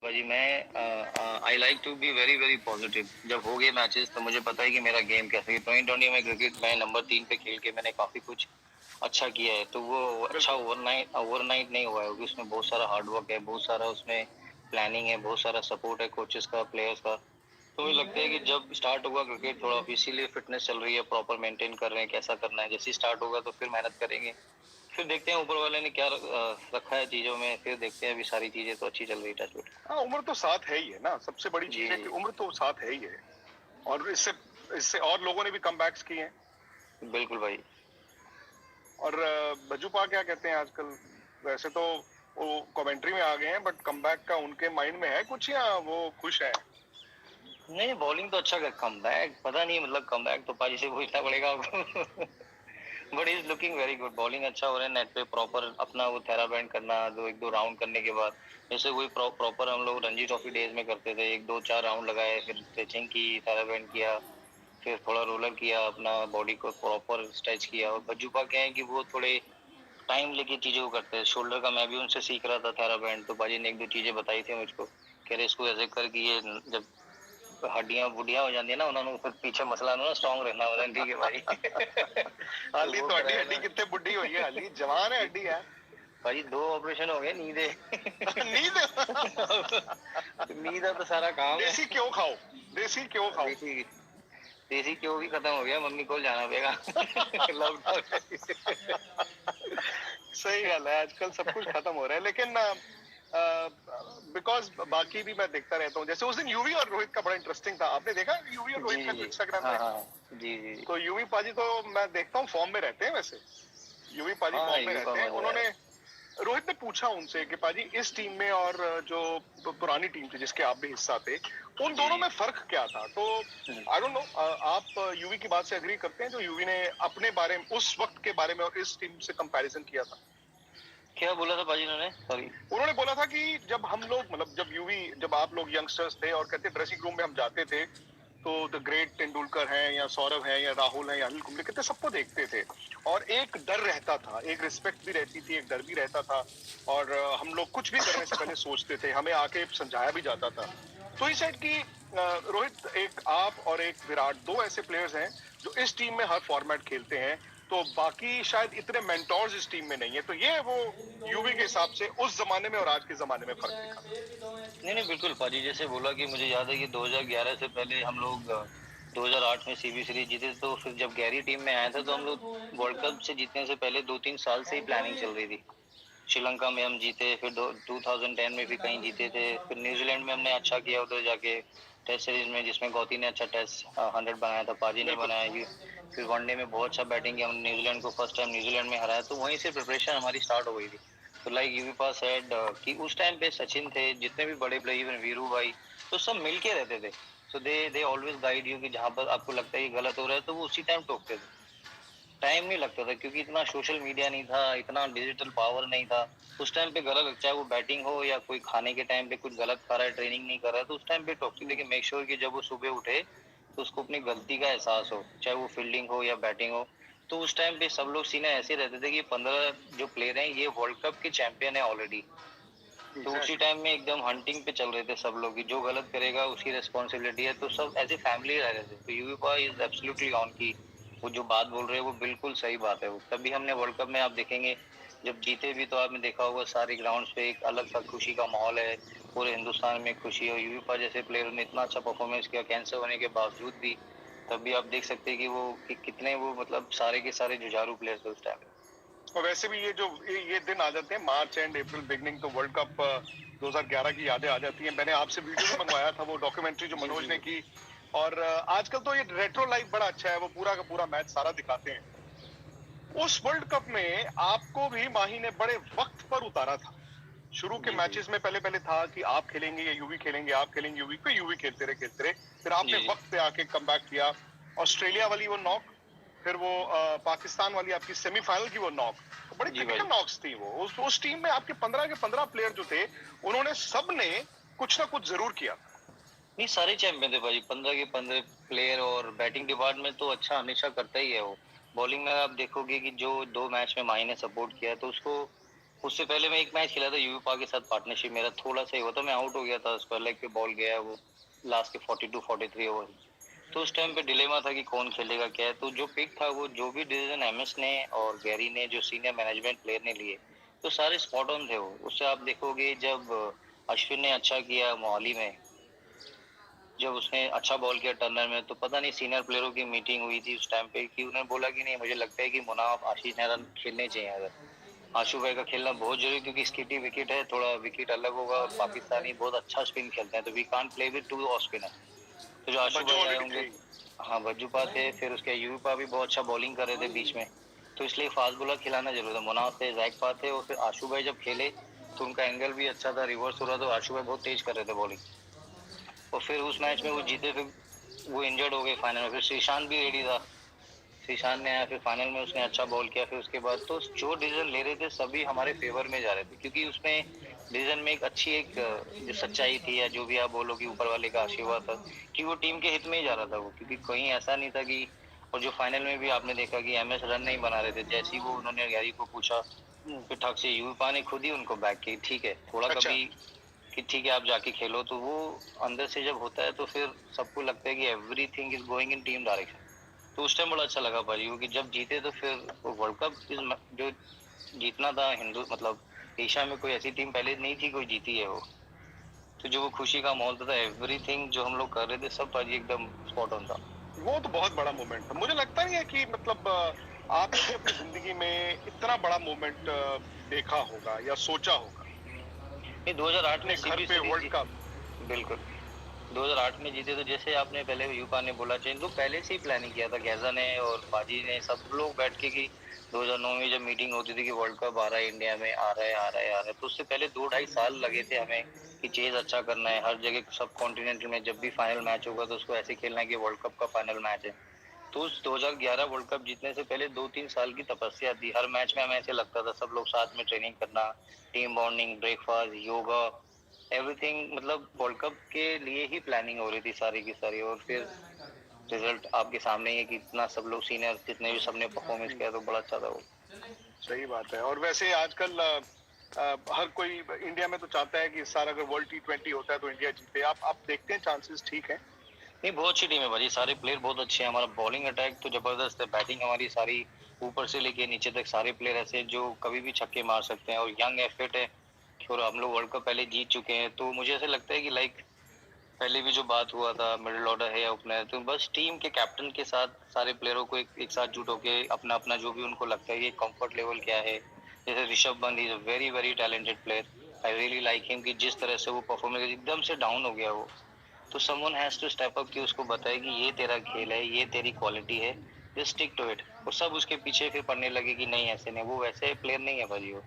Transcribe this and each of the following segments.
भाजी मैं I like to be very very positive. जब हो गए मैचेस तो मुझे पता है कि मेरा गेम कैसे है। 2020 में क्रिकेट मैं नंबर 3 पे खेल के मैंने काफी कुछ अच्छा किया है, तो वो अच्छा ओवरनाइट नहीं हुआ है, क्योंकि उसमें बहुत सारा हार्डवर्क है, बहुत सारा उसमें प्लानिंग है, बहुत सारा सपोर्ट है कोचेस का, प्लेयर्स का। तो मुझे लगता है कि जब स्टार्ट होगा क्रिकेट, थोड़ा इसीलिए फिटनेस चल रही है, प्रॉपर मेंटेन कर रहे हैं कैसा करना है। जैसे स्टार्ट होगा तो फिर मेहनत करेंगे, फिर देखते हैं ऊपर वाले ने क्या रखा है चीजों में, फिर देखते हैं। अभी सारी चीजें तो अच्छी चल रही है, टचवुड। हाँ, उम्र तो साथ है ही है ना, सबसे बड़ी जी चीज है कि जी, उम्र तो साथ है ही है। और इससे इससे और लोगों ने भी कमबैक्स किए हैं। बिल्कुल भाई। और बजूपा क्या कहते हैं आजकल? वैसे तो वो कमेंट्री में आ गए हैं, बट कमबैक का उनके माइंड में है कुछ, या वो खुश है? नहीं, बॉलिंग तो अच्छा कर, कमबैक पता नहीं, मतलब कमबैक तो पाजी से पूछना पड़ेगा आपको। But is looking very good, bowling अच्छा हो रहा है नेट पे, प्रॉपर अपना वो थेरा बैंड करना, दो एक दो राउंड करने के बाद, जैसे वही प्रॉपर हम लोग रणजी ट्रॉफी डेज में करते थे, एक दो चार राउंड लगाए, फिर स्ट्रेचिंग की, थेरा बैंड किया, फिर थोड़ा रोलर किया, अपना बॉडी को प्रॉपर स्ट्रेच किया। और बज्जूपा क्या है कि वो थोड़े टाइम लेके चीजों को करते हैं। शोल्डर का मैं भी उनसे सीख रहा था थेरा बैंड, तो बाजी ने एक दो चीजें बताई थी मुझको, कह रहे इसको ऐसे कर कि ये जब हड्डियां बुढ़िया हो जाती है ना, उन्होंने फिर पीछे मसला ना स्ट्रांग रहना होता है। ठीक है भाई। तो हाली वो तो हड्डी कराया हड्डी था कितने बुढ़ी हुई है, हाली जवान है हड्डी है। भाई, 2 ऑपरेशन हो गए, नींद है। नींद। नींद है तो सारा काम है। देसी क्यों खाओ, देसी क्यों खाओ। देसी देसी क्यों भी खत्म हो गया, मम्मी को जाना पड़ेगा। लॉकडाउन। सही गल है, आजकल सब कुछ खत्म हो रहा है, लेकिन बिकॉज बाकी भी मैं देखता रहता हूँ। जैसे उस दिन यूवी और रोहित का बड़ा इंटरेस्टिंग था, आपने देखा यूवी और रोहित जी का जो जी, इंस्टाग्राम हाँ पे? हाँ, जी जी। तो यूवी पाजी तो मैं देखता हूँ फॉर्म में रहते हैं वैसे। यूवी पाजी हाँ, फॉर्म में यूवी का रहते हैं। मजा है। उन्होंने, रोहित ने पूछा उनसे कि पाजी इस टीम में और जो पुरानी टीम थी जिसके आप भी हिस्सा थे, उन जी दोनों जी। में फर्क क्या था? तो आई डोंट नो, आप यूवी की बात से एग्री करते हैं जो यूवी ने अपने बारे में, उस वक्त के बारे में और इस टीम से कंपैरिजन किया था? क्या बोला था भाजी उन्होंने, सॉरी? उन्होंने बोला था कि जब हम लोग, मतलब जब यूवी, जब आप लोग यंगस्टर्स थे और कहते ड्रेसिंग रूम में हम जाते थे, तो द ग्रेट तेंदुलकर हैं या सौरभ हैं या राहुल हैं या अनिल कुंबले, कहते सबको देखते थे और एक डर रहता था, एक रिस्पेक्ट भी रहती थी, एक डर भी रहता था। और हम लोग कुछ भी करने से पहले सोचते थे, हमें आके समझाया भी जाता था। तो ही सेड कि रोहित, एक आप और एक विराट, दो ऐसे प्लेयर्स हैं जो इस टीम में हर फॉर्मेट खेलते हैं, तो बाकी शायद इतने मेंटोर्स इस टीम में नहीं है। तो ये वो यूवी के हिसाब से उस जमाने में और आज के जमाने में फर्क दिखा। नहीं नहीं, बिल्कुल पाजी, जैसे बोला कि मुझे याद है कि 2011 से पहले हम लोग 2008 में सीबी सीरीज जीते, तो फिर जब गैरी टीम में आया था तो हम लोग वर्ल्ड कप से जीतने से पहले 2-3 साल से ही प्लानिंग चल रही थी। श्रीलंका में हम जीते, फिर 2010 में भी कहीं जीते थे, फिर न्यूजीलैंड में हमने अच्छा किया उधर जाके टेस्ट सीरीज में, जिसमें गौती ने अच्छा टेस्ट 100 बनाया था, पाजी ने बिल्कुल। बनाया। फिर वनडे में बहुत अच्छा बैटिंग किया हमने, न्यूजीलैंड को फर्स्ट टाइम न्यूजीलैंड में हराया, तो वहीं से प्रिपरेशन हमारी स्टार्ट हो गई थी। तो लाइक यूवी पास सेड कि उस टाइम पे सचिन थे, जितने भी बड़े प्लेयर, इवन वीरू भाई, तो सब मिलके रहते थे। सो दे ऑलवेज गाइड यू कि जहां पर आपको लगता है कि गलत हो रहा है तो वो उसी टाइम टोकते थे। टाइम नहीं लगता था, क्योंकि इतना सोशल मीडिया नहीं था, इतना डिजिटल पावर नहीं था। उस टाइम पे गलत, चाहे वो बैटिंग हो या कोई खाने के टाइम पे कुछ गलत खा रहा है, ट्रेनिंग नहीं कर रहा है, तो उस टाइम पे टोकती, लेकिन मेक श्योर कि जब वो सुबह उठे तो उसको अपनी गलती का एहसास हो, चाहे वो फील्डिंग हो या बैटिंग हो। तो उस टाइम पे सब लोग सीने ऐसे रहते थे कि 15 जो प्लेयर हैं ये वर्ल्ड कप के चैंपियन है ऑलरेडी। तो उसी एग्जैक्टली। टाइम में एकदम हंटिंग पे चल रहे थे सब लोग कि जो गलत करेगा उसकी रिस्पॉन्सिबिलिटी है, तो सब ऐसे फैमिली रह रहे थे। तो यूवी इज एब्सोल्युटली ऑन की, वो जो बात बोल रहे हैं वो बिल्कुल सही बात है। वो तभी हमने वर्ल्ड कप में, आप देखेंगे जब जीते भी तो आपने देखा होगा सारे ग्राउंड्स पे एक अलग सा खुशी का माहौल है, पूरे हिंदुस्तान में खुशी है। यूवी जैसे प्लेयर ने इतना अच्छा परफॉर्मेंस किया कैंसर होने के बावजूद भी, तब भी आप देख सकते हैं कि वो कि कितने वो मतलब सारे के सारे जुझारू प्लेयर थे उस टाइम। और वैसे भी ये जो ये दिन आ जाते हैं, मार्च एंड अप्रैल बिगनिंग, तो वर्ल्ड कप 2011 की यादें आ जाती हैं। मैंने आपसे वीडियो भी मंगवाया था, वो डॉक्यूमेंट्री जो जी मनोज जी ने की। और आजकल तो ये रेट्रो लाइव बड़ा अच्छा है, वो पूरा का पूरा मैच सारा दिखाते हैं। उस वर्ल्ड कप में आपको भी माही ने बड़े वक्त पर उतारा था। शुरू के जी जी मैचेस में पहले पहले था कि आप खेलेंगे या यूवी खेलेंगे, आप खेलेंगे यूवी, फिर यूवी खेलते रहे। फिर आपने जी वक्त पे आके कमबैक किया। ऑस्ट्रेलिया वाली वो नॉक, फिर वो पाकिस्तान वाली आपकी सेमीफाइनल की वो नॉक, तो बड़ी जी भाई। क्रिटिकल नॉक्स थी वो। उस टीम में आपके 15 के 15 प्लेयर जो थे, उन्होंने सब ने कुछ ना कुछ जरूर किया। नहीं, सारे चैंपियन थे भाई, 15 के 15 प्लेयर, और बैटिंग डिपार्टमेंट तो अच्छा हमेशा करता ही है वो। बॉलिंग में आप देखोगे कि जो 2 मैच में माही ने सपोर्ट किया तो उसको उससे पहले मैं एक मैच खेला था यूवीपा के साथ पार्टनरशिप, मेरा थोड़ा सा ही हुआ था, मैं आउट हो गया था, स्क्वायर लेग पे बॉल गया वो लास्ट के 42-43 ओवर। तो उस टाइम पे डिलेमा था कि कौन खेलेगा क्या है, तो जो पिक था वो जो भी डिसीजन एमएस ने और गैरी ने जो सीनियर मैनेजमेंट प्लेयर ने लिए तो सारे स्पॉट ऑन थे वो। उससे आप देखोगे जब अश्विन ने अच्छा किया मोहाली में, जब उसने अच्छा बॉल किया टर्नर में, तो पता नहीं सीनियर प्लेयरों की मीटिंग हुई थी उस टाइम पे कि उन्होंने बोला कि नहीं मुझे लगता है कि मुनाफ आशीष नेहरा खेलने चाहिए। अगर आशु भाई का खेलना बहुत जरूरी क्योंकि स्किटी विकेट है, थोड़ा विकेट अलग होगा और पाकिस्तानी बहुत अच्छा स्पिन खेलते हैं तो we can't play with two off spinner. तो जो आशु बज्जू भाई आए ऑलरेडी होंगे, थे ही। हाँ बज्जूपा थे, फिर उसके यूवीपा भी बहुत अच्छा बॉलिंग कर रहे थे बीच में, तो इसलिए फास्ट बॉलर खिलाना जरूरी था। मुनाफ थे, जैकपा थे और फिर आशु भाई जब खेले तो उनका एंगल भी अच्छा था, रिवर्स हो रहा था, तो आशु भाई बहुत तेज कर रहे थे बॉलिंग। और फिर उस मैच में वो जीते, फिर वो इंजर्ड हो गए फाइनल में, फिर श्रीशांत भी रेडी था, श्रीशांत ने आया, फिर फाइनल में उसने अच्छा बॉल किया। फिर उसके बाद तो जो डिसीजन ले रहे थे सभी हमारे फेवर में जा रहे थे क्योंकि उसमें डिसीजन में एक अच्छी एक जो सच्चाई थी या जो भी आप बोलो कि ऊपर वाले का आशीर्वाद था कि वो टीम के हित में ही जा रहा था वो, क्योंकि कहीं ऐसा नहीं था कि। और जो फाइनल में भी आपने देखा कि एमएस रन नहीं बना रहे थे, जैसे ही वो उन्होंने गैरी को पूछा फिर ठग से यूपा ने खुद ही उनको बैक की, ठीक है थोड़ा अच्छा, कभी कि ठीक है आप जाके खेलो, तो वो अंदर से जब होता है तो फिर सबको लगता है कि everything is going in team direction. तो उस टाइम बड़ा अच्छा लगा भाई क्योंकि जब जीते तो फिर वो वर्ल्ड कप जो जीतना था हिंदू मतलब एशिया में कोई ऐसी टीम पहले नहीं थी कोई जीती है वो। तो जो वो खुशी का माहौल था एवरीथिंग जो हम लोग कर रहे थे सब भाई एकदम स्पॉट ऑन था। वो तो बहुत बड़ा मोमेंट था। मुझे लगता नहीं है कि मतलब आपने भी अपनी जिंदगी में इतना बड़ा मोमेंट देखा होगा या सोचा होगा। नहीं 2008 में अपने घर सीपी पे सीरीज वर्ल्ड कप। बिल्कुल 2008 में जीते, तो जैसे आपने पहले यूपा ने बोला चाहिए तो पहले से ही प्लानिंग किया था गैजा ने और बाजी ने, सब लोग बैठ के कि 2009 में जब मीटिंग होती थी कि वर्ल्ड कप आ रहा है इंडिया में, आ रहा है आ रहा है आ रहा है, तो उससे पहले 2-2.5 साल लगे थे हमें कि चेज अच्छा करना है हर जगह सब कॉन्टिनेंट में, जब भी फाइनल मैच होगा तो उसको ऐसे खेलना है कि वर्ल्ड कप का फाइनल मैच है। तो उस 2011 वर्ल्ड कप जीतने से पहले 2-3 साल की तपस्या थी, हर मैच में हमें ऐसे लगता था सब लोग साथ में ट्रेनिंग करना, team bonding, breakfast, yoga, everything, मतलब वर्ल्ड कप के लिए ही प्लानिंग हो रही थी सारी की सारी। और फिर रिजल्ट आपके सामने ही है कि इतना सब लोग सीनियर जितने भी सबने परफॉर्मेंस किया तो बड़ा अच्छा था वो। सही बात है। और वैसे आजकल हर कोई इंडिया में तो चाहता है कि इस साल अगर वर्ल्ड T20 होता है तो इंडिया जीते। आप देखते हैं चांसेस ठीक है? नहीं बहुत अच्छी टीम है भाई, सारे प्लेयर बहुत अच्छे हैं, हमारा बॉलिंग अटैक तो जबरदस्त है, बैटिंग हमारी सारी ऊपर से लेके नीचे तक सारे प्लेयर ऐसे जो कभी भी छक्के मार सकते हैं और यंग एफर्ट है। और हम लोग वर्ल्ड कप पहले जीत चुके हैं तो मुझे ऐसा लगता है कि लाइक पहले भी जो बात हुआ था मिडिल ऑर्डर है या ओपनर, तो बस टीम के कैप्टन के साथ सारे प्लेयरों को एक साथ जुट होके अपना अपना जो भी उनको लगता है ये कंफर्ट लेवल क्या है। जैसे Rishabh Pant is a very very talented player, I really like him कि जिस तरह से वो परफॉर्मेंस एकदम से डाउन हो गया वो, तो someone has to step up कि उसको बताए कि ये तेरा खेल है, ये तेरी क्वालिटी है, जस्ट स्टिक टू इट। और सब उसके पीछे फिर पढ़ने लगे कि नहीं ऐसे नहीं, वो वैसे प्लेयर नहीं है भाजी वो।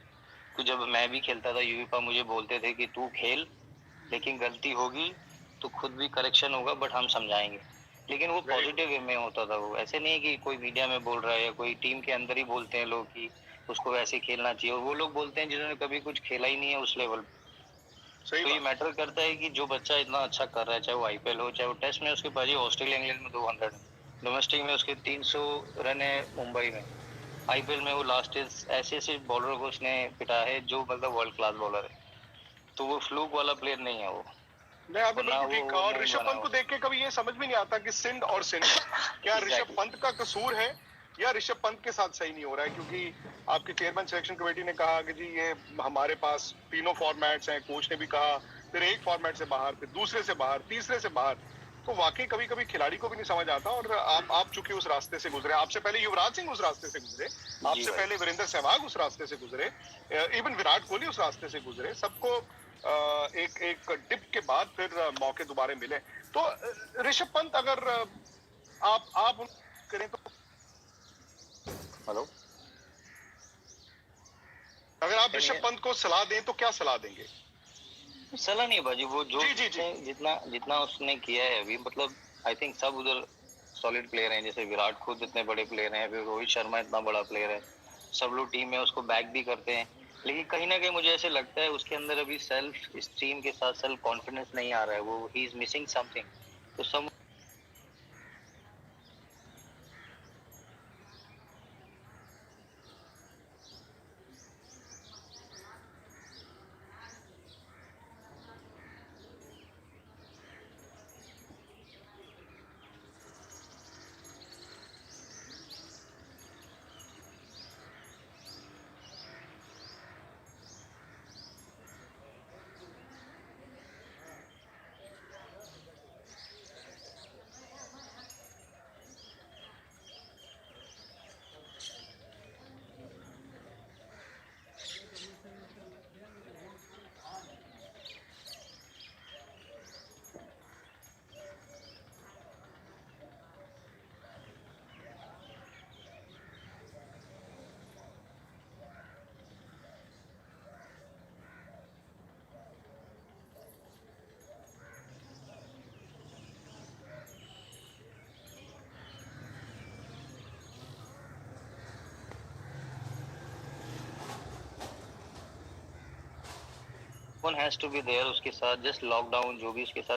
तो जब मैं भी खेलता था यूवीपा मुझे बोलते थे कि तू खेल लेकिन गलती होगी तो खुद भी करेक्शन होगा बट हम समझाएंगे, लेकिन वो वेरी गुड। पॉजिटिव वे में होता था वो, ऐसे नहीं कि कोई मीडिया में बोल रहा है या कोई टीम के अंदर ही बोलते हैं लोग कि उसको वैसे खेलना चाहिए, और वो लोग बोलते हैं जिन्होंने कभी कुछ खेला ही नहीं है उस लेवल। सही तो ये बात है। मैटर करता है कि जो बच्चा इतना अच्छा कर रहा है चाहे वो आईपीएल हो चाहे वो टेस्ट में, उसके पास ऑस्ट्रेलिया इंग्लैंड में 200, डोमेस्टिक में उसके 300 रन है मुंबई में, आईपीएल में वो लास्ट ऐसे ऐसे बॉलर को उसने पिटा है जो मतलब वर्ल्ड क्लास बॉलर है, तो वो फ्लूक वाला प्लेयर नहीं है वो, नहीं, आपने वरना बिल्कुल ठीक कहा। वो और नहीं ऋषभ बना पंत वो। को देख के कभी ये समझ में नहीं आता कि सिंध और सिंध, क्या ऋषभ एग्जैक्टली पंत का कसूर है या ऋषभ पंत के साथ सही नहीं हो रहा है? क्योंकि आपके चेयरमैन सिलेक्शन कमेटी ने कहा कि जी ये हमारे पास तीनों फॉर्मेट्स हैं, कोच ने भी कहा, फिर एक फॉर्मेट से बाहर, फिर दूसरे से बाहर, तीसरे से बाहर। तो वाकई कभी कभी खिलाड़ी को भी नहीं समझ आता। और आप चूंकि उस रास्ते से गुजरे, आपसे पहले युवराज सिंह उस रास्ते से गुजरे, जी आपसे भाई। पहले वीरेंद्र सहवाग उस रास्ते से गुजरे, इवन विराट कोहली उस रास्ते से गुजरे। सबको एक एक डिप के बाद फिर मौके दोबारा मिले। तो ऋषभ पंत अगर आप करें तो, हेलो। अगर आप कैन ऋषभ यू, पंत को सलाह दें तो क्या सलाह देंगे? सलाह नहीं बाजी, वो जो जी जी जी। जितना जितना उसने किया है अभी, मतलब आई थिंक सब उधर सॉलिड प्लेयर हैं, जैसे विराट खुद इतने बड़े प्लेयर हैं, फिर रोहित शर्मा इतना बड़ा प्लेयर है, सब लोग टीम में उसको बैक भी करते हैं, लेकिन कहीं ना कहीं मुझे ऐसे लगता है उसके अंदर अभी सेल्फ स्टीम के साथ सेल्फ कॉन्फिडेंस नहीं आ रहा है, वो ही इज मिसिंग समथिंग। तो सब one has to be there उसके साथ, जस्ट लॉकडाउन जो भी उसके साथ।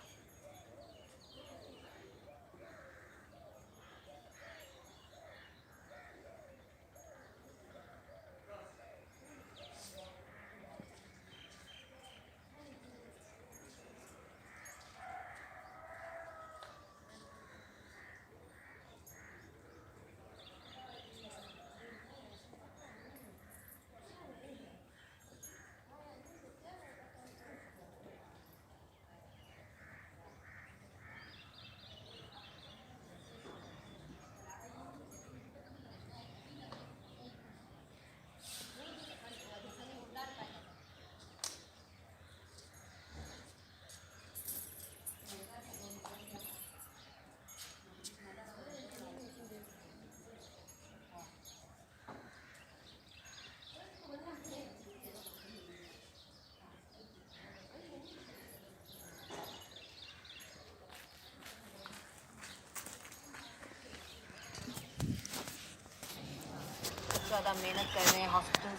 ज़्यादा मेहनत कर रहे हैं हॉस्पिटल।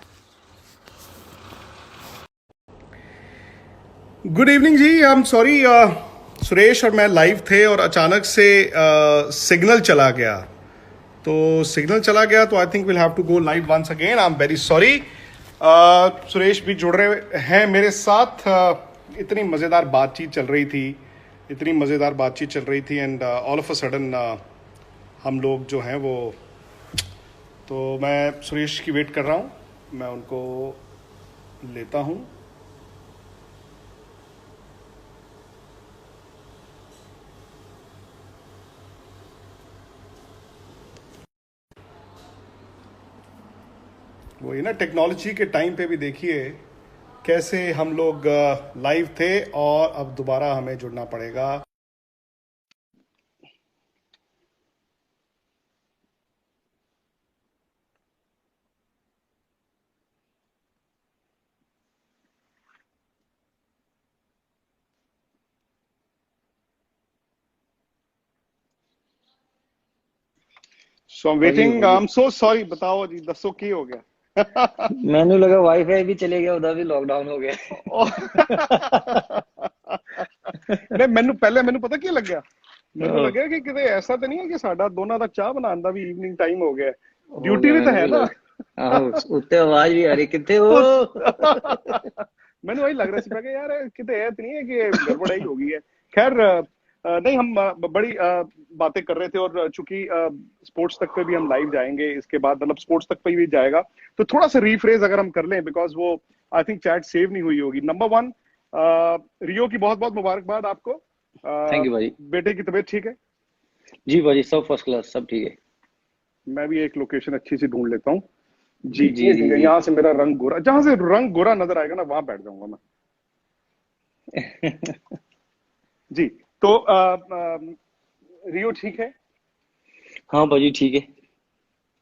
गुड इवनिंग जी। आई एम सॉरी, सुरेश और मैं लाइव थे और अचानक से सिग्नल चला गया। तो I think will have to go live once again. I am very sorry. Suresh भी जुड़ रहे हैं मेरे साथ। इतनी मज़ेदार बातचीत चल रही थी and all of a sudden हम लोग जो हैं वो, तो मैं सुरेश की वेट कर रहा हूँ, मैं उनको लेता हूँ। वही ना, टेक्नोलॉजी के टाइम पे भी देखिए कैसे हम लोग लाइव थे और अब दोबारा हमें जुड़ना पड़ेगा। So I waiting. I am so sorry. बताओ जी, दसो की हो गया? मैंने लगा वाईफाई भी चले गया, उधर भी लॉकडाउन हो गया। नहीं, ਮੈਨੂੰ ਪਤਾ ਕੀ ਲੱਗਿਆ? ਮੈਨੂੰ ਲੱਗਿਆ ਕਿ ਕਿਤੇ ਐਸਾ ਤਾਂ ਨਹੀਂ ਹੈ ਕਿ ਸਾਡਾ ਦੋਨਾਂ ਦਾ ਚਾਹ ਬਣਾਉਣ ਦਾ ਵੀ ਈਵਨਿੰਗ ਟਾਈਮ ਹੋ ਗਿਆ। ਡਿਊਟੀ ਵੀ ਤਾਂ ਹੈ ਨਾ। ਆਹੋ, ਉੱਤੇ ਆਵਾਜ਼ ਵੀ ਆ ਰਹੀ, ਕਿੱਥੇ ਹੋ? ਮੈਨੂੰ वही लग रहा ਸੀ, मैं कि यार किते है तो नहीं है कि गड़बड़ाई हो गई है। खैर नहीं, हम बड़ी बातें कर रहे थे और चूंकि स्पोर्ट्स तक पे भी हम लाइव जाएंगे इसके बाद, मतलब स्पोर्ट्स तक पे भी जाएगा, तो थोड़ा सा रीफ्रेज अगर हम कर लें, बिकॉज वो आई थिंक चैट सेव नहीं हुई होगी। नंबर वन, रियो की बहुत बहुत मुबारकबाद आपको। थैंक यू भाई। बेटे की तबीयत ठीक है? जी भाजी, सब फर्स्ट क्लास, सब ठीक है। मैं भी एक लोकेशन अच्छी सी ढूंढ लेता हूँ। जी जी जी, जी, यहाँ से मेरा रंग गोरा, जहां से रंग गोरा नजर आएगा ना वहां बैठ जाऊंगा मैं। जी, तो रियो ठीक है हाँ भाजी ठीक है।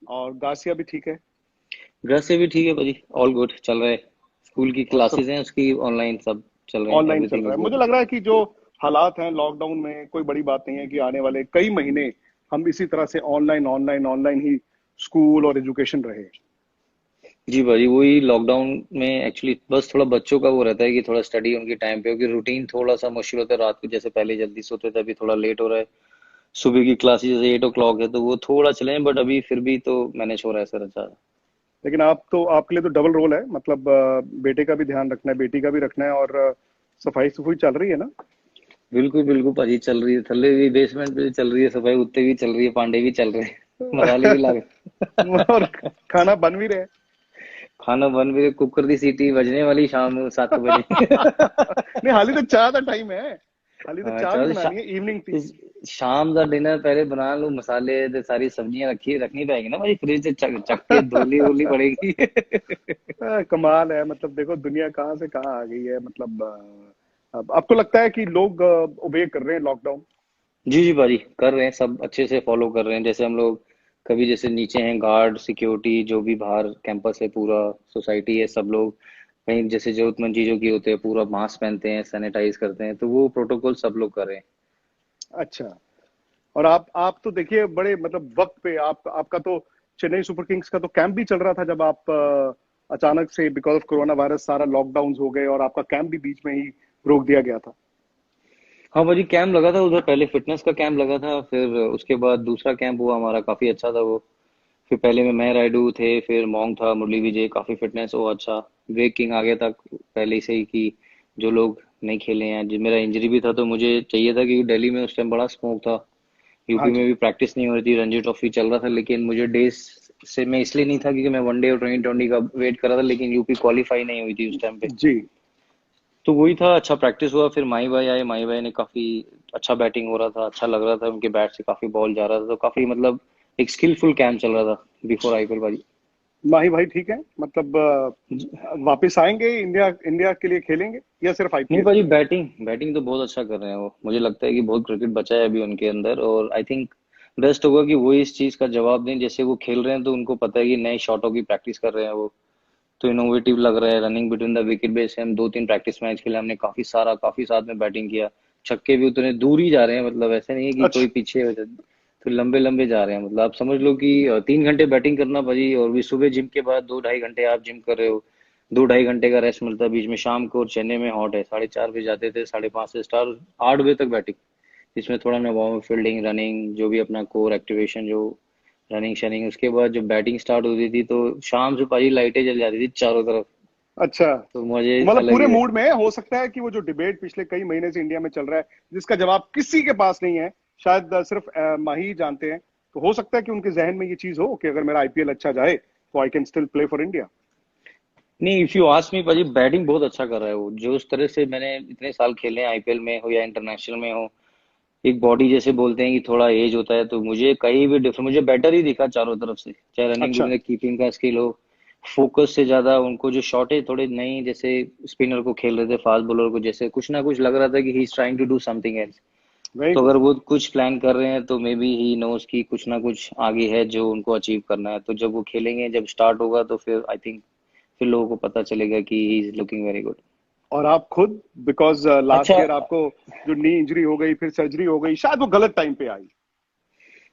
और गासिया भी ठीक है? घर से भी ठीक है भाजी, ऑल गुड चल रहा है। स्कूल की क्लासेस हैं उसकी, ऑनलाइन सब चल रहे हैं, ऑनलाइन चल एवरीथिंग रहा इज है। मुझे गुड। लग रहा है कि जो हालात हैं लॉकडाउन में, कोई बड़ी बात नहीं है कि आने वाले कई महीने हम इसी तरह से ऑनलाइन ऑनलाइन ऑनलाइन ही स्कूल और एजुकेशन रहे। जी भाजी, वही लॉकडाउन में एक्चुअली बस थोड़ा बच्चों का वो रहता है कि थोड़ा स्टडी उनकी टाइम पे होगी, रूटीन थोड़ा सा मुश्किल होता है। रात को जैसे पहले जल्दी सोते थे, अभी थोड़ा लेट हो रहा है। सुबह की क्लासेस जैसे 8 o'clock है तो वो थोड़ा चले, बट अभी फिर भी तो मैनेज हो रहा है सर, अच्छा। लेकिन आप तो, आपके लिए तो डबल रोल है, मतलब बेटे का भी ध्यान रखना है, बेटी का भी रखना है, और सफाई सफाई चल रही है ना? बिल्कुल बिल्कुल भाजी, चल रही है। थल्ले भी बेसमेंट पे चल रही है सफाई, उत्ते भी चल रही है, पांडे भी चल रहे हैं, मसाले भी लाग और खाना बन भी रहे हैं। खाना बन भी, कुकर की सीटी बजने वाली शाम 7 बजे। नहीं, हाली तो चाह का टाइम है, हाली तो चाह भी चल बनानी है, इवनिंग टी। शाम का डिनर पहले बना लो, मसाले ते सारी सब्जियां रखनी पाएगी ना भाई, फ्रिज से चक के धोली वोली पड़ेगी। कमाल है, मतलब देखो दुनिया कहाँ से कहाँ आ गई है। मतलब अब आपको लगता है कि लोग ओबे कर रहे हैं लॉकडाउन? जी जी भाजी, कर रहे हैं, सब अच्छे से फॉलो कर रहे हैं। जैसे हम लोग कभी जैसे नीचे हैं गार्ड सिक्योरिटी, जो भी बाहर कैंपस है, पूरा सोसाइटी है, सब लोग कहीं जैसे जरूरतमंद चीजों की होते हैं, पूरा मास्क पहनते हैं, सैनिटाइज करते हैं, तो वो प्रोटोकॉल सब लोग कर रहे हैं। अच्छा। और आप तो देखिए बड़े मतलब वक्त पे, आप आपका तो चेन्नई सुपर किंग्स का तो कैंप भी चल रहा था जब आप अचानक से बिकॉज ऑफ कोरोना वायरस सारा लॉकडाउन हो गए और आपका कैंप भी बीच में ही रोक दिया गया था। हाँ भाजी, कैंप लगा था उधर, पहले फिटनेस का कैंप लगा था, फिर उसके बाद दूसरा कैंप हुआ हमारा, काफी अच्छा था वो। फिर पहले में मैं रायडू थे, फिर मोंग था, मुरली विजय, काफी फिटनेस वो अच्छा। वेग किंग आ गया था पहले से ही कि जो लोग नहीं खेले हैं। मेरा इंजरी भी था तो मुझे चाहिए था, क्योंकि दिल्ली में उस टाइम बड़ा स्मोक था, हाँ यूपी में जी। भी प्रैक्टिस नहीं हो रही थी, रणजी ट्रॉफी चल रहा था, लेकिन मुझे डेज से मैं इसलिए नहीं था क्योंकि मैं वनडे और 2020 का वेट कर रहा था, लेकिन यूपी क्वालिफाई नहीं हुई थी उस टाइम पे। जी। तो वही था, अच्छा प्रैक्टिस हुआ। फिर माही भाई आए, माही भाई ने काफी अच्छा बैटिंग हो रहा था, अच्छा लग रहा था, उनके बैट से काफी बॉल जा रहा था, तो काफी मतलब एक स्किलफुल कैंप चल रहा था बिफोर आईपीएल भाई। माही भाई ठीक है, मतलब वापस आएंगे इंडिया, इंडिया के लिए खेलेंगे या सिर्फ नहीं आईपीएल? भाजी, बैटिंग बैटिंग तो बहुत अच्छा कर रहे हैं वो, मुझे लगता है कि बहुत क्रिकेट बचा है अभी उनके अंदर, और आई थिंक बेस्ट होगा कि वो इस चीज का जवाब दें। जैसे वो खेल रहे हैं तो उनको पता है कि नए शॉटों की प्रैक्टिस कर रहे हैं वो, तो इनोवेटिव लग रहा है। Running between the wicket base से हम 2-3 प्रैक्टिस मैच खेले हमने, काफी साथ में बैटिंग किया। छक्के भी उतने दूर ही जा रहे हैं, मतलब ऐसे नहीं है कि कोई अच्छा। पीछे हो जाए, तो लंबे लंबे जा रहे हैं। मतलब आप समझ लो कि 3 घंटे बैटिंग करना भाजी, और भी सुबह जिम के बाद 2-2.5 घंटे आप जिम कर रहे हो, 2-2.5 घंटे का रेस्ट मिलता है बीच में शाम को। और चेन्नई में हॉट है, 4:30 बजे जाते थे, 5:30 से स्टार्ट, 8 बजे तक बैटिंग। इसमें थोड़ा ना वार्म फील्डिंग, रनिंग, जो भी अपना कोर एक्टिवेशन, जो रनिंग शनिंग, उसके बाद जब बैटिंग स्टार्ट होती थी तो शाम से भाजी लाइटें जल जाती थी चारों तरफ, अच्छा, तो मजे तो मतलब अलग पूरे ही है। मूड में है। हो सकता है कि वो जो डिबेट पिछले कई महीने से इंडिया में चल रहा है, जिसका जवाब किसी के पास नहीं है, शायद सिर्फ माही ही जानते हैं, तो हो सकता है कि उनके जहन में ये चीज हो कि अगर मेरा आईपीएल अच्छा जाए तो I can still play for India. नहीं, इफ यू आस्क मी भाजी, बैटिंग बहुत अच्छा कर रहा है वो, जो उस तरह से मैंने इतने साल खेले हैं आईपीएल में हो या इंटरनेशनल में हो। एक बॉडी जैसे बोलते हैं कि थोड़ा एज होता है, तो मुझे कहीं भी डिफरेंट, मुझे बेटर ही दिखा चारों तरफ से, चाहे रनिंग अच्छा। बिटवीन द कीपिंग का स्किल हो, फोकस से ज्यादा उनको जो शॉट है थोड़े नहीं, जैसे स्पिनर को खेल रहे थे, फास्ट बॉलर को, जैसे कुछ ना कुछ लग रहा था कि he is trying to do something else. Very तो गुड। अगर वो कुछ प्लान कर रहे हैं तो मे बी ही नोस कि कुछ ना कुछ आगे है जो उनको अचीव करना है, तो जब वो खेलेंगे, जब स्टार्ट होगा, तो फिर आई थिंक फिर लोगों को पता चलेगा कि he is looking very good. और आप खुद, बिकॉज लास्ट अच्छा, ईयर आपको जो नी इंजरी हो गई, फिर सर्जरी हो गई, शायद वो गलत टाइम पे आई।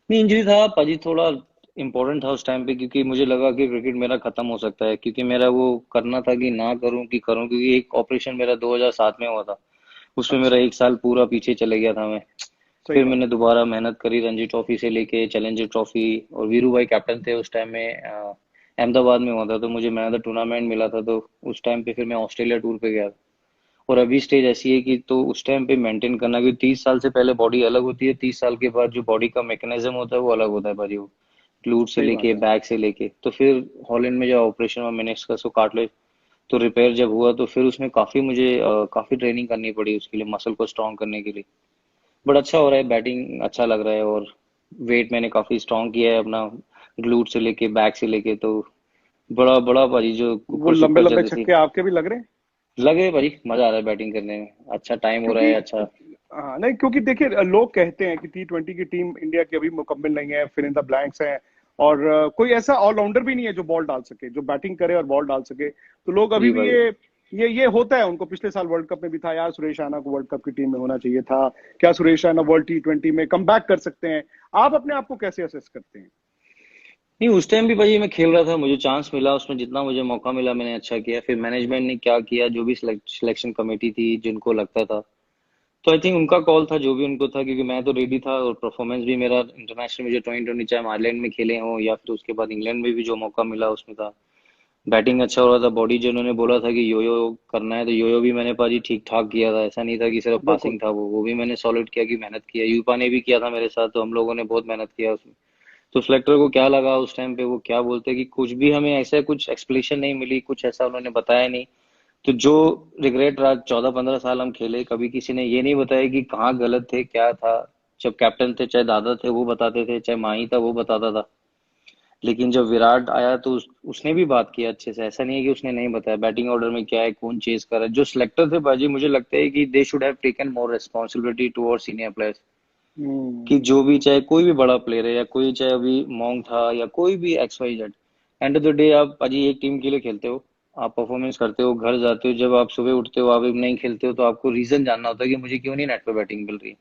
नहीं इंजरी था पाजी, थोड़ा इम्पोर्टेंट था उस टाइम पे, क्योंकि मुझे लगा कि क्रिकेट मेरा खत्म हो सकता है, क्योंकि मेरा वो करना था कि ना करूं कि करूं, क्योंकि एक ऑपरेशन मेरा 2007 में हुआ था, उसमें मेरा अच्छा। 1 साल पूरा पीछे चले गया था मैं। सही फिर बात मैंने है। दोबारा मेहनत करी, रणजी ट्रॉफी से लेके चैलेंजर ट्रॉफी, और वीरू भाई कैप्टन थे उस टाइम में, अहमदाबाद में हुआ था, तो मुझे मैन ऑफ द टूर्नामेंट मिला था, तो उस टाइम पे फिर मैं ऑस्ट्रेलिया टूर पे गया। और अभी स्टेज ऐसी है कि तो उस टाइम पे मेंटेन करना, क्योंकि 30 साल से पहले बॉडी अलग होती है, 30 साल के बाद जो बॉडी का मैकेनिज्म होता है वो अलग होता है भाजी, वो ग्लूट से सही लेके बात है। बैक से लेके। तो फिर हॉलैंड में जो ऑपरेशन हुआ मेनिस्कस का, सो कार्टिलेज, तो रिपेयर जब हुआ तो फिर उसमें काफी मुझे काफी ट्रेनिंग करनी पड़ी उसके लिए, मसल को स्ट्रॉन्ग करने के लिए। बट अच्छा हो रहा है, बैटिंग अच्छा लग रहा है, और वेट मैंने काफी स्ट्रॉन्ग किया है अपना, ग्लूट से लेके बैक से लेके, तो बड़ा बड़ा भाजी, जो वो कुकर लंबे शुकर लंबे चल रही थी। छक्के आपके भी लग रहे हैं? लगे भाजी, मजा आ रहा है बैटिंग करने में, अच्छा टाइम हो रहा क्योंकि है, अच्छा। हाँ, नहीं, क्योंकि देखिए लोग कहते हैं कि T20 की टीम इंडिया की अभी मुकम्मल नहीं है, फिर इन द ब्लैंक्स है, और कोई ऐसा ऑलराउंडर भी नहीं है जो बॉल डाल सके, जो बैटिंग करे और बॉल डाल सके, तो लोग अभी जी भी भाई। ये होता है उनको। पिछले साल वर्ल्ड कप में भी था यार, सुरेश रैना को वर्ल्ड कप की टीम में होना चाहिए था, क्या सुरेश रैना वर्ल्ड T20 में कम कर सकते हैं? आप अपने आप को कैसे असेस करते हैं? नहीं उस टाइम भी भाई मैं खेल रहा था, मुझे चांस मिला उसमें, जितना मुझे मौका मिला मैंने अच्छा किया। फिर मैनेजमेंट ने क्या किया, जो भी सिलेक्शन कमेटी थी जिनको लगता था, तो आई थिंक उनका कॉल था, जो भी उनको था, क्योंकि मैं तो रेडी था, और परफॉर्मेंस भी मेरा इंटरनेशनल में जो 2020, चाहे हम आयरलैंड में खेले हों या फिर उसके बाद इंग्लैंड में भी जो मौका मिला उसमें था। बैटिंग अच्छा हो रहा था, बॉडी जो उन्होंने बोला था कि योयो करना है, तो योयो भी मैंने पाजी ठीक ठाक किया था, ऐसा नहीं था कि सिर्फ बिल्कुल। पासिंग था, वो भी मैंने सॉलिड किया, कि मेहनत किया। यूपा ने भी किया था मेरे साथ, तो हम लोगों ने बहुत मेहनत किया उसमें। तो सिलेक्टर को क्या लगा उस टाइम पे, वो क्या बोलते कि कुछ भी हमें ऐसा कुछ एक्सप्लेनेशन नहीं मिली, कुछ ऐसा उन्होंने बताया नहीं। तो जो रिग्रेट रहा, 14-15 साल हम खेले, कभी किसी ने ये नहीं बताया कि कहाँ गलत थे, क्या था। जब कैप्टन थे, चाहे दादा थे वो बताते थे, चाहे माही था वो बताता था, लेकिन जब विराट आया तो उसने भी बात किया अच्छे से, ऐसा नहीं है कि उसने नहीं बताया बैटिंग ऑर्डर में क्या है, कौन चेज कर रहा है। जो सिलेक्टर थे बाजी, मुझे लगता है कि they should have taken more responsibility towards senior players, कि हम्म। जो भी, चाहे कोई भी बड़ा प्लेयर है, या कोई चाहे अभी मॉन्ग था, या कोई भी XYZ, end of the day आप अजी एक टीम के लिए खेलते हो, आप परफॉर्मेंस करते हो, घर जाते हो, जब आप सुबह उठते हो, आप नहीं खेलते हो, तो आपको रीजन जानना होता है कि मुझे क्यों नहीं नेट पे बैटिंग मिल रही है।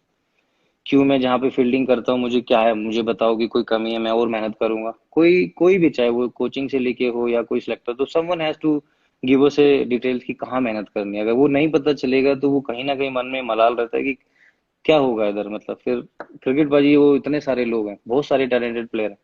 क्यों मैं जहाँ पे फील्डिंग करता हूँ मुझे क्या है, मुझे बताओ कि कोई कमी है, मैं और मेहनत करूंगा। कोई कोई भी, चाहे वो कोचिंग से लेके हो या कोई सिलेक्टर, तो someone has to give us a details कि कहाँ मेहनत करनी है। अगर वो नहीं पता चलेगा तो वो कहीं ना कहीं मन में मलाल रहता है कि क्या होगा इधर। मतलब फिर क्रिकेट बाजी, वो इतने सारे लोग हैं, बहुत सारे टैलेंटेड प्लेयर हैं,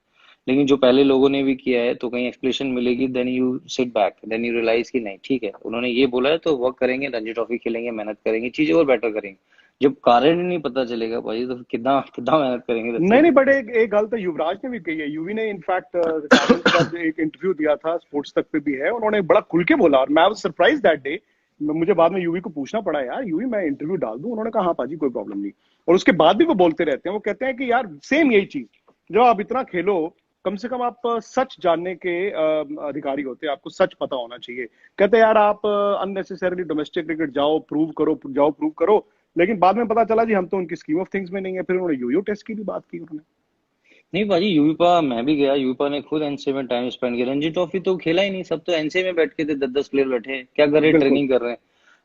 लेकिन जो पहले लोगों ने भी किया है तो कहीं एक्सप्लेनेशन मिलेगी, then you sit back, then you realize कि नहीं ठीक है, उन्होंने ये बोला है तो वर्क करेंगे, रणजी ट्रॉफी खेलेंगे, मेहनत करेंगे, चीजें और बेटर करेंगे। जब कारण ही नहीं पता चलेगा भाई तो फिर कितना कितना मेहनत करेंगे, दैट्स नहीं इट। नहीं, बट एक गल तो युवराज ने भी कही है। यूवी ने इनफैक्ट रिटायरमेंट के बाद एक इंटरव्यू दिया था, स्पोर्ट्स तक पे भी है, उन्होंने बड़ा खुल के बोला और मैं वाज सरप्राइज दैट डे। मुझे बाद में यूवी को पूछना पड़ा, यार यूवी मैं इंटरव्यू डाल दूं? उन्होंने कहा हाँ पाजी कोई प्रॉब्लम नहीं। और उसके बाद भी वो बोलते रहते हैं, वो कहते हैं कि यार सेम यही चीज, जब आप इतना खेलो कम से कम आप सच जानने के अधिकारी होते हैं, आपको सच पता होना चाहिए। कहते हैं यार आप अननेसेसरीली डोमेस्टिक क्रिकेट जाओ प्रूव करो, जाओ प्रूव करो, लेकिन बाद में पता चला जी हम तो उनकी स्कीम ऑफ थिंग्स में नहीं है। फिर उन्होंने यूयू टेस्ट की भी बात की उन्होंने। नहीं भाजी, यूवीपा मैं भी गया, यूवीपा ने खुद एनसीए में टाइम स्पेंड किया, रणजी ट्रॉफी तो खेला ही नहीं, सब तो एनसीए में बैठ के थे, 10-10 प्लेयर बैठे हैं, क्या कर रहे हैं, बिल्कुल। ट्रेनिंग कर रहे हैं।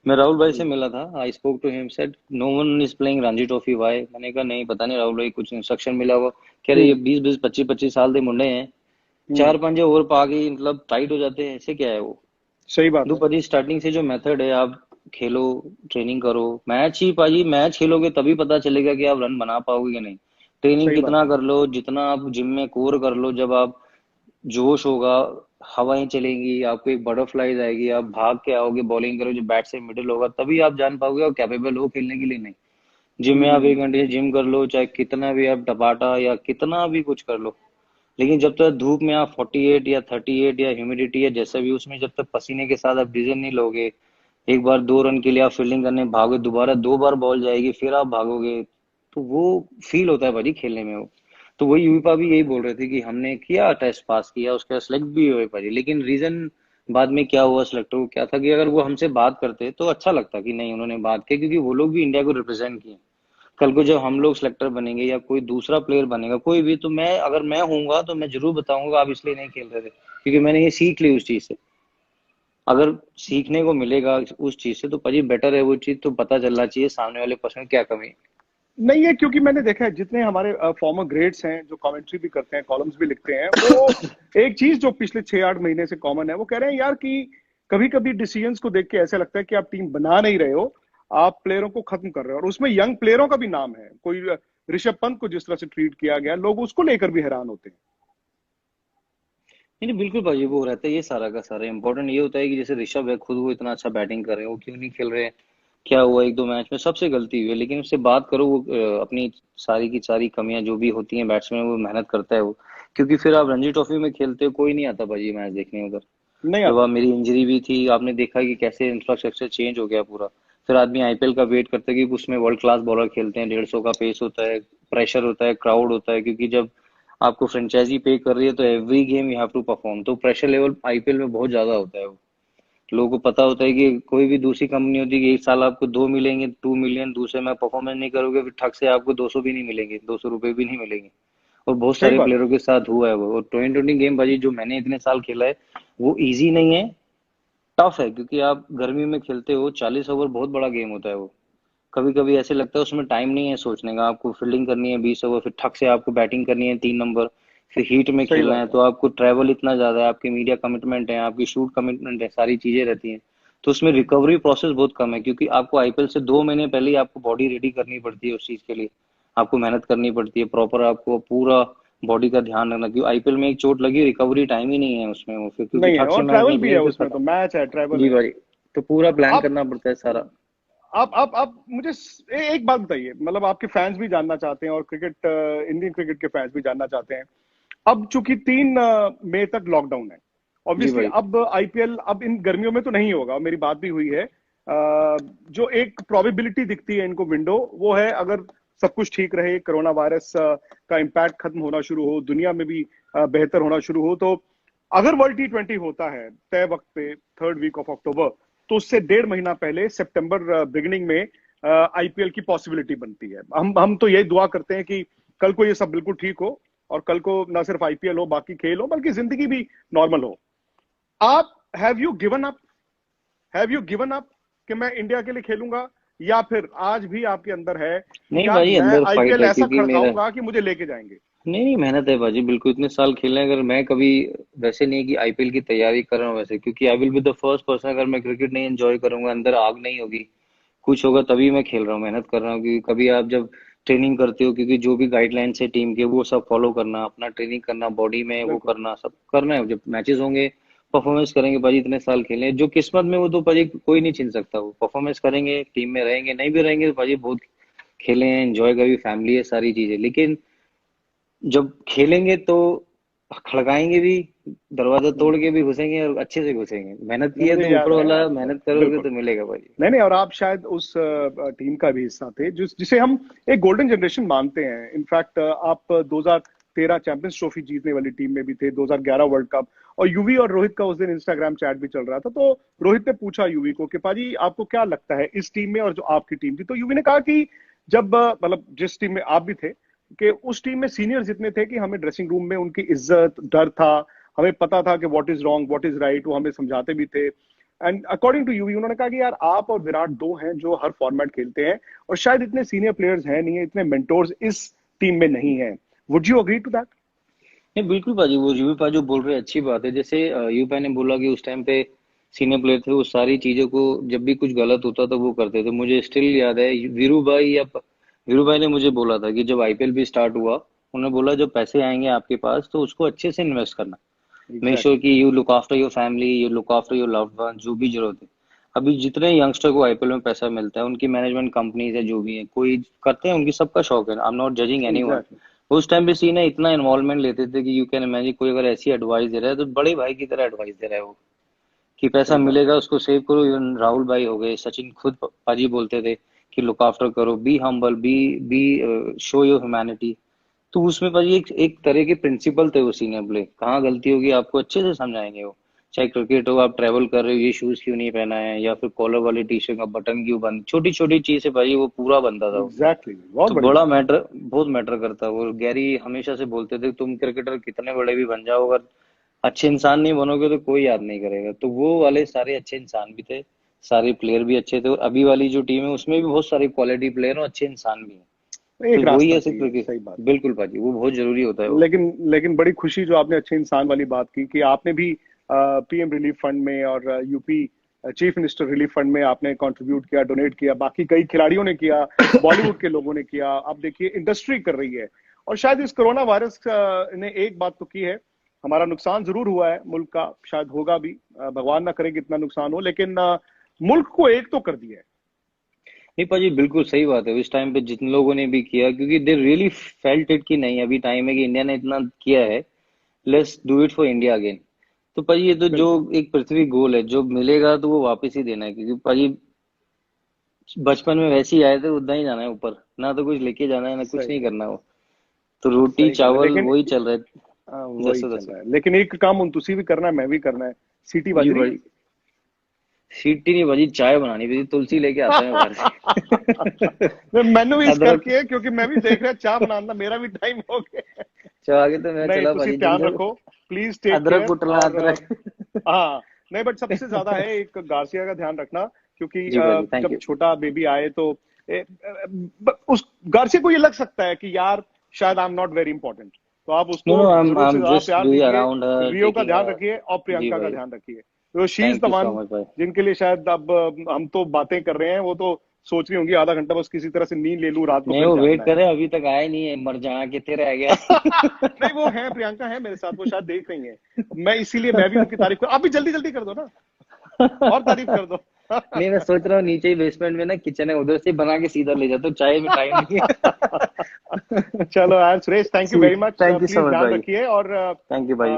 मैं राहुल भाई से मिला था, I spoke to him, said no one is playing Ranji trophy, why? मैंने कहा नहीं पता नहीं राहुल भाई, कुछ इंस्ट्रक्शन मिला होगा। कह रहे ये हम्म 20-20 25-25 साल के मुंडे हैं, हम्म। चार पंजे और पा के मतलब टाइट हो जाते हैं, ऐसे क्या है वो। सही बात दो है। पाजी, स्टार्टिंग से जो मेथड है, आप खेलो, ट्रेनिंग करो, मैच ही पाजी, मैच खेलोगे तभी पता चलेगा कि आप रन बना पाओगे कि नहीं। ट्रेनिंग सही बात कितना है। कर लो, जितना आप जिम में कोर कर लो, जब आप जोश होगा, हवाएं चलेंगी, आपको एक बटरफ्लाईज आएगी, आप भाग के आओगे, बॉलिंग करोगे, जो बैट से मिडिल होगा, तभी आप जान पाओगे और कैपेबल हो खेलने के लिए। नहीं, जिम में आप हम्म। 1 घंटे से जिम कर लो, चाहे कितना भी आप टपाटा या कितना भी कुछ कर लो, लेकिन जब तक धूप में आप 48 या 38 या ह्यूमिडिटी या जैसा भी उसमें, जब तक पसीने के साथ आप डिसीजन नहीं लोगे, एक बार 2 रन के लिए आप फील्डिंग करने भागोगे, दोबारा 2 बार बॉल जाएगी फिर आप भागोगे, तो वो फील होता है भाजी खेलने में वो। तो वही यूविपा भी यही बोल रहे थे कि हमने किया, टेस्ट पास किया, उसके बाद सिलेक्ट भी हुए भाजी, लेकिन रीजन बाद में क्या हुआ, सिलेक्टर को क्या था कि अगर वो हमसे बात करते तो अच्छा लगता कि नहीं उन्होंने बात की, क्योंकि वो लोग भी इंडिया को रिप्रेजेंट किए। कल को जब हम लोग सिलेक्टर बनेंगे या कोई दूसरा प्लेयर बनेगा कोई भी, तो मैं अगर मैं हूंगा तो मैं जरूर बताऊंगा आप इसलिए नहीं खेल रहे थे, क्योंकि मैंने ये सीख ली उस चीज से। अगर सीखने को मिलेगा उस चीज से तो भाजी बेटर है, वो चीज तो पता चलना चाहिए सामने वाले पर्सन में क्या कमी है। नहीं है, क्योंकि मैंने देखा है जितने हमारे फॉर्मर ग्रेड्स हैं जो कमेंट्री भी करते हैं, कॉलम्स भी लिखते हैं, वो एक चीज जो पिछले 6-8 महीने से कॉमन है, वो कह रहे हैं यार कि कभी कभी डिसीजंस को देख के ऐसा लगता है कि आप टीम बना नहीं रहे हो, आप प्लेयरों को खत्म कर रहे हो। और उसमें यंग प्लेयरों का भी नाम है। कोई ऋषभ पंत को जिस तरह से ट्रीट किया गया, लोग उसको लेकर भी हैरान होते हैं। नहीं नहीं, बिल्कुल भाजी, वो रहता है ये सारा का सारा। इंपॉर्टेंट ये होता है कि जैसे ऋषभ है, खुद वो इतना अच्छा बैटिंग कर रहे हैं, वो क्यों नहीं खेल रहे हैं, क्या हुआ, 1-2 मैच में सबसे गलती हुई है, लेकिन उससे बात करो, वो अपनी सारी की सारी कमियां जो भी होती हैं बैट्समैन, वो मेहनत करता है वो। क्योंकि फिर आप रणजी ट्रॉफी में खेलते हो, कोई नहीं आता भाजी मैच देखने उधर। नहीं जब आता। आप, मेरी इंजरी भी थी, आपने देखा कि कैसे इंफ्रास्ट्रक्चर चेंज हो गया पूरा। फिर आदमी आईपीएल का वेट करता है कि उसमें वर्ल्ड क्लास बॉलर खेलते हैं, 150 का पेस होता है, प्रेशर होता है, क्राउड होता है, क्योंकि जब आपको फ्रेंचाइजी पे कर रही है तो every game you have to perform, तो प्रेशर लेवल आईपीएल में बहुत ज्यादा होता है वो। लोगों को पता होता है कि कोई भी दूसरी कंपनी होती है कि एक साल आपको 2 मिलेंगे, 2 मिलियन, दूसरे में परफॉर्मेंस नहीं करोगे फिर ठग से आपको 200 भी नहीं मिलेंगे, 200 रुपए भी नहीं मिलेंगे। और बहुत सही सारे बात है। प्लेयरों के साथ हुआ है वो। और 2020 गेम भाजी जो मैंने इतने साल खेला है, वो इजी नहीं है, टफ है, क्योंकि आप गर्मी में खेलते हो, 40 ओवर बहुत बड़ा गेम होता है वो। कभी कभी ऐसे लगता है उसमें टाइम नहीं है सोचने का, आपको फील्डिंग करनी है 20 ओवर, फिर ठक से आपको बैटिंग करनी है 3 नंबर, फिर हीट में सही खेलना है, बात है। तो आपको ट्रैवल इतना ज्यादा है, आपकी मीडिया कमिटमेंट है, आपकी शूट कमिटमेंट है, सारी चीजें रहती हैं। तो उसमें रिकवरी प्रोसेस बहुत कम है, क्योंकि आपको आईपीएल से 2 महीने पहले ही आपको बॉडी रेडी करनी पड़ती है उस चीज के लिए। आपको मेहनत करनी पड़ती है प्रॉपर, आपको पूरा बॉडी का ध्यान रखना, क्योंकि आईपीएल में एक चोट लगी, रिकवरी टाइम ही नहीं है उसमें वो, फिर क्योंकि नहीं है, ठक से और मैच ट्रैवल भी देखनी है है फिर उसमें, खत्म। तो मैच है, ट्रैवल जी है। भाई, तो पूरा प्लान आप करना पड़ता है सारा। आप मुझे एक बात बताइए, मतलब आपके फैंस भी जानना चाहते हैं और क्रिकेट, इंडियन क्रिकेट के फैंस भी जानना चाहते हैं। अब चूंकि 3 मई तक लॉकडाउन है, जी ऑब्वियसली भाई। अब आईपीएल अब इन गर्मियों में तो नहीं होगा, मेरी बात भी हुई है। जो एक प्रोबेबिलिटी दिखती है इनको विंडो, वो है अगर सब कुछ ठीक रहे, कोरोना वायरस का इम्पैक्ट खत्म होना शुरू हो, दुनिया में भी बेहतर होना शुरू हो, तो अगर वर्ल्ड T20 होता है तय वक्त पे 3rd वीक ऑफ अक्टूबर, तो उससे 1.5 महीना पहले सितंबर बिगिनिंग में आईपीएल की पॉसिबिलिटी बनती है। हम तो यही दुआ करते हैं कि कल को ये सब बिल्कुल ठीक हो और कल को ना सिर्फ आईपीएल हो, बाकी खेल हो, बल्कि जिंदगी भी नॉर्मल हो। आप हैव यू गिवन अप कि मैं इंडिया के लिए खेलूंगा, या फिर आज भी आपके अंदर है कि नहीं यार भाई, मैं अंदर फाइट आईपीएल है ऐसा क्योंकि मेरा, खड़काऊंगा कि मुझे लेके जाएंगे? नहीं नहीं, मेहनत है भाजी, बिल्कुल इतने साल खेलने हैं। अगर मैं कभी, वैसे नहीं है कि आईपीएल की तैयारी कर रहा हूँ वैसे, क्योंकि I will be the first person, अगर मैं क्रिकेट नहीं एंजॉय करूंगा, अंदर आग नहीं होगी, कुछ होगा, तभी मैं खेल रहा हूँ, मेहनत कर रहा हूँ। क्योंकि कभी आप जब ट्रेनिंग करते हो, क्योंकि जो भी गाइडलाइंस है टीम के वो सब फॉलो करना, अपना ट्रेनिंग करना, बॉडी में वो बिल्कुल। करना, सब करना है। जब मैचेस होंगे परफॉर्मेंस करेंगे भाजी, इतने साल खेले हैं, जो किस्मत में वो तो भाजी कोई नहीं छीन सकता। वो परफॉर्मेंस करेंगे, टीम में रहेंगे, नहीं भी रहेंगे तो भाजी बहुत खेले हैं, एंजॉय करी, फैमिली है, सारी चीजें। लेकिन जब खेलेंगे तो खड़काएंगे भी, दरवाजा तोड़ के भी घुसेंगे, और अच्छे से घुसेंगे। मेहनत की है मुझे तो ऊपर याद है। वाला, मेहनत करोगे बिल्कुल। तो मिलेगा भाई। नहीं नहीं, और आप शायद उस टीम का भी हिस्सा थे जिसे हम एक गोल्डन जनरेशन मानते हैं। इनफैक्ट आप 2013 चैंपियंस ट्रॉफी जीतने वाली टीम में भी थे, 2011 वर्ल्ड कप। और यूवी और रोहित का उस दिन इंस्टाग्राम चैट भी चल रहा था, तो रोहित ने पूछा यूवी को कि पाजी आपको क्या लगता है इस टीम में और जो आपकी टीम थी? तो यूवी ने कहा कि जब मतलब जिस टीम में आप भी थे, कि उस टीम में सीनियर्स इतने थे कि हमें ड्रेसिंग रूम में उनकी इज्जत, डर था, हमें पता था कि what is wrong what is right, वो हमें समझाते भी थे। एंड अकॉर्डिंग टू यूवी, उन्होंने कहा कि यार आप और विराट दो हैं जो हर फॉर्मेट खेलते हैं, और शायद इतने सीनियर प्लेयर्स हैं नहीं है, इतने मेंटोर्स इस टीम में नहीं है। Would you agree to that? नहीं बिल्कुल भाजी, वो यूवी जो बोल रहे हैं अच्छी बात है। जैसे यूवी ने बोला कि उस टाइम पे सीनियर प्लेयर थे, वो सारी चीजों को, जब भी कुछ गलत होता था वो करते थे। मुझे स्टिल याद है वीरू भाई ने मुझे बोला था कि जब आईपीएल भी स्टार्ट हुआ, उन्होंने बोला जब पैसे आएंगे आपके पास तो उसको अच्छे से इन्वेस्ट करना, मेक श्योर एग्जैक्टली। कि you look after your family, you look after your loved one, जो भी जरूरत है। अभी जितने यंगस्टर को आईपीएल में पैसा मिलता है, उनकी मैनेजमेंट कंपनीज है, जो भी है, कोई करते हैं, उनकी सबका शौक है, I am not judging anyone. Exactly. उस टाइम पे सीन है, इतना इन्वॉल्वमेंट लेते थे कि यू कैन इमेजिन, कोई अगर ऐसी एडवाइस दे रहा है तो बड़े भाई की तरह एडवाइस दे रहा है वो, कि पैसा सही बात मिलेगा उसको सेव करो। इवन राहुल भाई हो गए, सचिन खुद पाजी बोलते थे कि लुक आफ्टर करो, be humble, be show your humanity. तो उसमें भाई एक तरह के प्रिंसिपल थे वो सीनियर प्ले, कहाँ गलती होगी आपको अच्छे से समझाएंगे वो। चाहे क्रिकेट हो, आप ट्रेवल कर रहे हो, ये शूज क्यों नहीं पहना है, या फिर कॉलर वाली टी शर्ट का बटन क्यों बंद, छोटी छोटी चीज से भाई वो पूरा बनता था वो। एग्जैक्टली, बहुत तो बड़ी बड़ा बात है। मैटर, बहुत मैटर करता है वो। गैरी हमेशा से बोलते थे तुम क्रिकेटर कितने बड़े भी बन जाओ, अगर अच्छे इंसान नहीं बनोगे तो कोई याद नहीं करेगा। तो वो वाले सारे अच्छे इंसान भी थे, सारे प्लेयर भी अच्छे थे, और अभी वाली जो टीम है उसमें भी बहुत सारे क्वालिटी प्लेयर और अच्छे इंसान भी हैं। एक तो वही रास्ता है सिर्फ चाहिए, क्रिकेट। सही बात। बिल्कुल भाजी, वो बहुत जरूरी होता है वो। लेकिन बड़ी खुशी जो आपने अच्छे इंसान वाली बात की, कि आपने भी पीएम रिलीफ फंड में और UP chief minister relief fund में आपने कंट्रीब्यूट किया, डोनेट किया, बाकी कई खिलाड़ियों ने किया, बॉलीवुड के लोगों ने किया। अब देखिए इंडस्ट्री कर रही है। और शायद इस कोरोना वायरस ने एक बात तो की है, हमारा नुकसान जरूर हुआ है मुल्क का, शायद होगा भी, भगवान ना करे कि इतना नुकसान हो, लेकिन मुल्क को एक तो कर दिया है। नहीं पाजी, बिल्कुल सही बात है। इस टाइम पे जितने लोगों ने भी किया, क्योंकि दे रियली फेल्ट इट कि नहीं अभी टाइम है कि इंडिया ने इतना किया है, let's do it for India again. तो पाजी ये तो जो बिल्कुल। एक पृथ्वी गोल है, जो मिलेगा तो वो वापस ही देना है। क्योंकि पाजी बचपन में वैसे ही आए थे, उतना ही जाना है ऊपर, ना तो कुछ लेके जाना है ना कुछ सही नहीं बात। करना हो। तो रोटी सही बात है, चावल लेकिन वही चल रहा है, वही दसों चल दसों। रहा है। लेकिन एक काम उन तुसी भी करना है, मैं भी करना है। सीटी बज जी रही है? भाई, सीटी नहीं बजी, चाय बनानी भी थी, तुलसी लेके आता है बाहर से। मैनू भी इस अदरक, करके है, क्योंकि मैं भी देख रहा चाह बनाना, मेरा भी टाइम हो गया। चाह के तो मैं नहीं, चला तुसी भाजी ध्यान जंगल। रखो, प्लीज टेक अदरक केयर। कुटना, और अदरक। हाँ, नहीं बट सबसे ज्यादा है एक गार्सिया का ध्यान रखना, क्योंकि जी भाजी, थैंक जब यू। छोटा बेबी आए तो उस गार्सिया को ये लग सकता है कि यार शायद I am not very important, तो आप नो उसको नो, जरूर से I'm ज्यादा जस्ट प्यार डूइंग दीजिए। अराउंड हर, रियो का टेकिंग ध्यान अ। रखिए और जी प्रियंका का भाई, ध्यान रखिए। तो she is thank the you so one much भाई। जिनके लिए शायद अब हम तो बातें कर रहे हैं, वो तो सोच रही होंगी आधा घंटा बस किसी तरह से नींद ले लूं, रात को नहीं फिर वो वेट जागना है। करे, अभी तक आया नहीं है, मर जहाँ के थे रह गया। नहीं, वो है, प्रियंका है मेरे साथ, वो शायद देख रही है। मैं इसीलिए मैं भी उनकी तारीफ कर, आप भी जल्दी जल्दी कर दो ना, और तारीफ कर दो। नहीं मैं सोच रहा हूँ नीचे ही बेसमेंट में ना किचन है, उधर से बना के सीधा ले जाता हूँ, चाय में टाइम नहीं है। चलो यार Suresh, thank you very much, thank you so please much ध्यान भाई। रखिए, और थैंक यू भाई।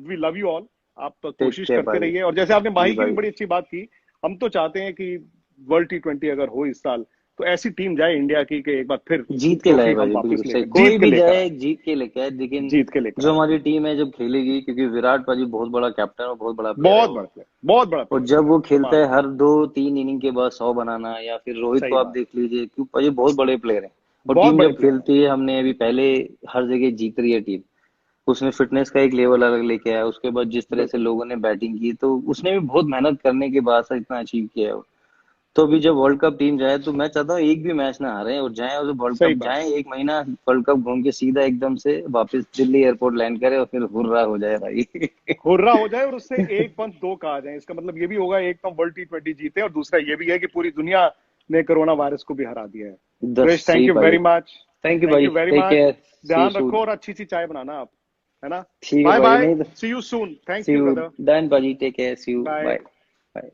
We love you all. आप टेक कोशिश केयर करते भाई। रहिए, और जैसे आपने जी माही की भी भाई, बड़ी अच्छी बात की, हम तो चाहते हैं कि वर्ल्ड T20 अगर हो इस साल, तो ऐसी टीम जाए इंडिया की कि एक बार फिर जीत के लाए ट्रॉफी हम भाई, वापस बिल्कुल सही, लेकर, जीत कोई के भी लेकर आए। जाए जीत के लेके आए। लेकिन जीत के लेकर जो आए। हमारी टीम है जब खेलेगी, क्योंकि विराट भाजी बहुत बड़ा कैप्टन और बहुत बड़ा प्लेयर है बहुत वो, बड़ा प्लेयर, बहुत बड़ा और प्लेयर है। जब वो खेलता कमाल। है हर 2-3 इनिंग के बाद 100 बनाना, या फिर रोहित को सही आप बात। देख लीजिए, क्योंकि ये बहुत बड़े प्लेयर हैं। और बहुत टीम बड़े जब प्लेयर हैं। खेलती है, हमने अभी पहले हर जगह जीत रही है टीम, उसने फिटनेस का एक लेवल अलग लेके आया। उसके बाद जिस तरह से बिल्कुल। लोगों ने बैटिंग की, तो उसने भी बहुत मेहनत करने के बाद से इतना अचीव किया है वो। तो अभी जब वर्ल्ड कप टीम जाए तो मैं चाहता हूँ एक भी मैच ना हारे और जाए, और जो वर्ल्ड सही कप बात। जाए, एक महीना वर्ल्ड कप घूम के सीधा एकदम से वापस दिल्ली एयरपोर्ट लैंड करे और फिर हुर्रा हो जाए भाई। हुर्रा हो जाए और उससे एक पंथ दो कहा जाए। इसका मतलब ये भी होगा एक तो वर्ल्ड T20 जीते, और दूसरा ये भी है कि पूरी दुनिया ने कोरोना वायरस को भी हरा दिया है। दस सुरेश, थैंक सही यू भाई। Very much. Thank you thank भाई, you very take much. Care, see you ध्यान सून। रखो और अच्छी सी चाय बनाना आप, है ना। ठीक है बाय भाई, बाय, नहीं तो see you soon, thank see you you brother, done भाजी, take care, see you, bye. Bye bye.